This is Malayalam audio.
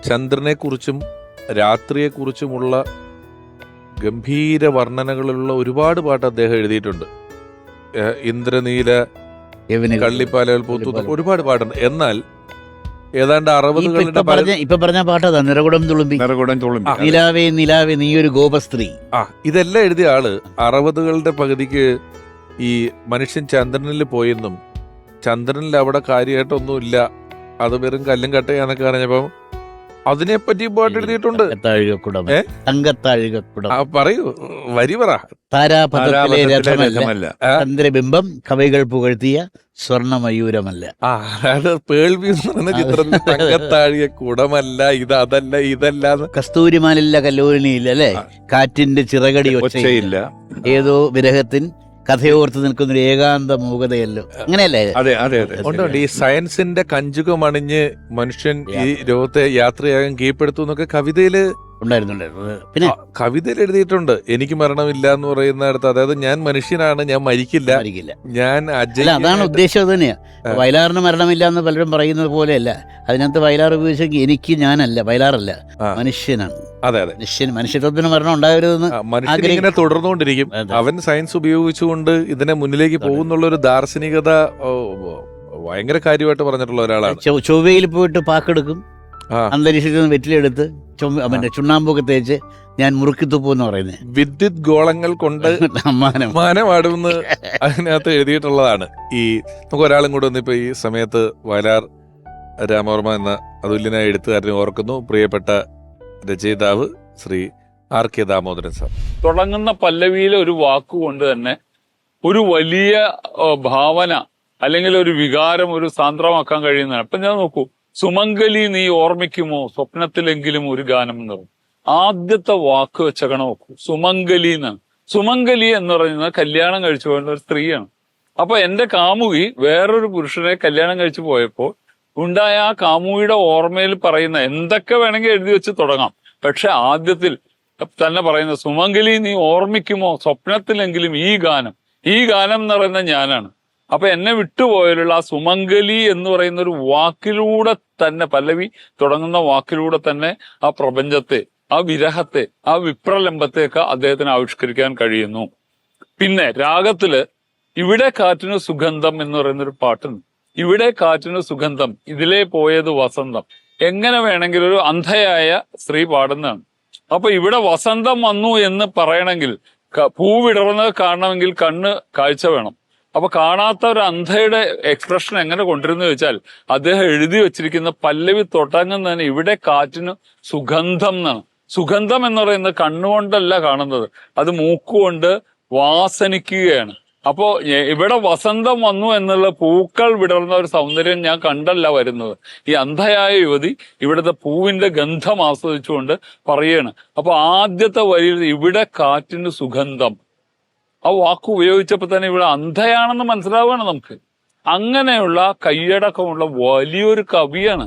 ചന്ദ്രനെക്കുറിച്ചും രാത്രിയെക്കുറിച്ചുമുള്ള ഗംഭീര വർണ്ണനകളുള്ള ഒരുപാട് പാട്ട് അദ്ദേഹം എഴുതിയിട്ടുണ്ട്. ഇന്ദ്രനീല കള്ളിപ്പാലകൾ പൂത്തു ഒരുപാട് പാട്ടുണ്ട്. എന്നാൽ ഏതാണ്ട് 60കളുടെ ഇപ്പൊ പറഞ്ഞ പാട്ടതാ നിറകുടം തുളുമ്പി നിലാവേ നിലാവേ നീയൊരു ഗോപസ്ത്രീ. ഇതെല്ലാം എഴുതിയ ആള് 60കളുടെ പകുതിക്ക് ഈ മനുഷ്യൻ ചന്ദ്രനിൽ പോയെന്നും ചന്ദ്രനിൽ അവിടെ കാര്യമായിട്ടൊന്നുമില്ല, അത് വെറും കല്ലും കട്ടയാന്നൊക്കെ പറഞ്ഞപ്പം അതിനെപ്പറ്റി പാട്ട് എഴുതിയിട്ടുണ്ട്. പറയൂ, വരി പറ. താരാപഥത്തിലെ രഥമല്ല, ചന്ദ്രബിംബം കവികൾ പുകഴ്ത്തിയ സ്വർണമയൂരമല്ല. അത് പേൾവി എന്ന് പറയുന്ന ചിത്രത്തിൽ തങ്കത്താഴിക കുടമല്ല, അതല്ല ഇതല്ല. കസ്തൂരിമാനില്ല കല്ലോലിനിയില്ല അല്ലെ, കാറ്റിന്റെ ചിറകടി ഒച്ചയില്ല, ഏതോ വിരഹത്തിൻ കഥയോർത്ത് നിൽക്കുന്നൊരു ഏകാന്ത മൂകതയല്ലോ, അങ്ങനെയല്ലേ? ഉണ്ട്. ഈ സയൻസിന്റെ കഞ്ചുകമണിഞ്ഞ് മനുഷ്യൻ ഈ ലോകത്തെ യാത്രയാകാൻ കീഴ്പ്പെടുത്തും എന്നൊക്കെ കവിതയില് ഉണ്ടായിരുന്നുണ്ടായിരുന്നു. പിന്നെ കവിതയിൽ എഴുതിയിട്ടുണ്ട്. എനിക്ക് മരണമില്ല എന്ന് പറയുന്നിടത്ത്, അതായത് ഞാൻ മനുഷ്യനാണ്, ഞാൻ മരിക്കില്ല, ഞാൻ അതാണ് ഉദ്ദേശം. തന്നെയാ വയലാറിന് മരണമില്ല എന്ന് പലരും പറയുന്നത് പോലെയല്ല. അതിനകത്ത് വയലാർ ഉപയോഗിച്ചെങ്കിൽ എനിക്ക് ഞാനല്ല, വയലാറല്ല, മനുഷ്യനാണ്. അതെ അതെ, മനുഷ്യത്വത്തിന് മരണം ഉണ്ടാവരുതെന്ന് മനുഷ്യൻ ഇങ്ങനെ തുടർന്നുകൊണ്ടിരിക്കും. അവൻ സയൻസ് ഉപയോഗിച്ചുകൊണ്ട് ഇതിനെ മുന്നിലേക്ക് പോകുന്നുള്ള ഒരു ദാർശനികത ഭയങ്കര കാര്യമായിട്ട് പറഞ്ഞിട്ടുള്ള ഒരാളാണ്. ചൊവ്വയിൽ പോയിട്ട് പാക്കെടുക്കും, അന്തരീക്ഷത്തിൽ നിന്ന് വെറ്റിലെടുത്ത് ചുണ്ണാമ്പൊക്കെ തേച്ച് ഞാൻ മുറുക്കിത്തുപ്പു എന്ന് പറയുന്നത്. വിദ്യുത് ഗോളങ്ങൾ കൊണ്ട് മാനമാടുമെന്ന് അതിനകത്ത് എഴുതിയിട്ടുള്ളതാണ്. ഈ നമുക്ക് ഒരാളും കൂടെ വന്നിപ്പോ ഈ സമയത്ത് വയലാർ രാമവർമ്മ എന്ന അതുല്യനായ എഴുത്തുകാരനെ ഓർക്കുന്നു. പ്രിയപ്പെട്ട രചയിതാവ് Shri R K Damodaran sir. തുടങ്ങുന്ന പല്ലവിയിലെ ഒരു വാക്കുകൊണ്ട് തന്നെ ഒരു വലിയ ഭാവന അല്ലെങ്കിൽ ഒരു വികാരം ഒരു സാന്ദ്രമാക്കാൻ കഴിയുന്നതാണ്. അപ്പൊ ഞാൻ നോക്കൂ, സുമംഗലി നീ ഓർമ്മിക്കുമോ സ്വപ്നത്തിലെങ്കിലും ഒരു ഗാനം എന്ന് പറയും. ആദ്യത്തെ വാക്ക് വെച്ചകണ നോക്കൂ, സുമംഗലി എന്നാണ്. സുമംഗലി എന്ന് പറയുന്നത് കല്യാണം കഴിച്ചു പോയ ഒരു സ്ത്രീയാണ്. അപ്പൊ എന്റെ കാമുകി വേറൊരു പുരുഷനെ കല്യാണം കഴിച്ചു പോയപ്പോൾ ഉണ്ടായ ആ കാമുകിയുടെ ഓർമ്മയിൽ പറയുന്ന എന്തൊക്കെ വേണമെങ്കിൽ എഴുതി വെച്ച് തുടങ്ങാം. പക്ഷെ ആദ്യത്തിൽ തന്നെ പറയുന്ന സുമംഗലി നീ ഓർമ്മിക്കുമോ സ്വപ്നത്തിലെങ്കിലും ഈ ഗാനം എന്ന് പറയുന്നത് ഞാനാണ്. അപ്പൊ എന്നെ വിട്ടുപോയാലുള്ള ആ സുമംഗലി എന്ന് പറയുന്ന ഒരു വാക്കിലൂടെ തന്നെ, പല്ലവി തുടങ്ങുന്ന വാക്കിലൂടെ തന്നെ ആ പ്രപഞ്ചത്തെ, ആ വിരഹത്തെ, ആ വിപ്രലംബത്തെയൊക്കെ അദ്ദേഹത്തിന് ആവിഷ്കരിക്കാൻ കഴിയുന്നു. പിന്നെ രാഗത്തില് ഇവിടെ കാറ്റിന് സുഗന്ധം എന്ന് പറയുന്നൊരു പാട്ടുണ്ട്. ഇവിടെ കാറ്റിന് സുഗന്ധം, ഇതിലേ പോയത് വസന്തം. എങ്ങനെ വേണമെങ്കിൽ ഒരു അന്ധയായ സ്ത്രീ പാടുന്നതാണ്. അപ്പൊ ഇവിടെ വസന്തം വന്നു എന്ന് പറയണമെങ്കിൽ, പൂവിടർന്നത് കാണണമെങ്കിൽ കണ്ണ് കാഴ്ച വേണം. അപ്പൊ കാണാത്ത ഒരു അന്ധയുടെ എക്സ്പ്രഷൻ എങ്ങനെ കൊണ്ടിരുന്നു ചോദിച്ചാൽ, അദ്ദേഹം എഴുതി വെച്ചിരിക്കുന്ന പല്ലവി തുടങ്ങുന്നതിന് ഇവിടെ കാറ്റിന് സുഗന്ധം എന്നാണ്. സുഗന്ധം എന്ന് പറയുന്നത് കണ്ണുകൊണ്ടല്ല കാണുന്നത്, അത് മൂക്കുകൊണ്ട് വാസനിക്കുകയാണ്. അപ്പോ ഇവിടെ വസന്തം വന്നു എന്നുള്ള പൂക്കൾ വിടർന്ന ഒരു സൗന്ദര്യം ഞാൻ കണ്ടല്ല വരുന്നത്. ഈ അന്ധയായ യുവതി ഇവിടുത്തെ പൂവിന്റെ ഗന്ധം ആസ്വദിച്ചുകൊണ്ട് പറയാണ്. അപ്പൊ ആദ്യത്തെ വരിയിൽ ഇവിടെ കാറ്റിന് സുഗന്ധം, ആ വാക്ക് ഉപയോഗിച്ചപ്പോ തന്നെ ഇവിടെ അന്ധയാണെന്ന് മനസ്സിലാവുകയാണ് നമുക്ക്. അങ്ങനെയുള്ള കൈയടക്കമുള്ള വലിയൊരു കവിയാണ്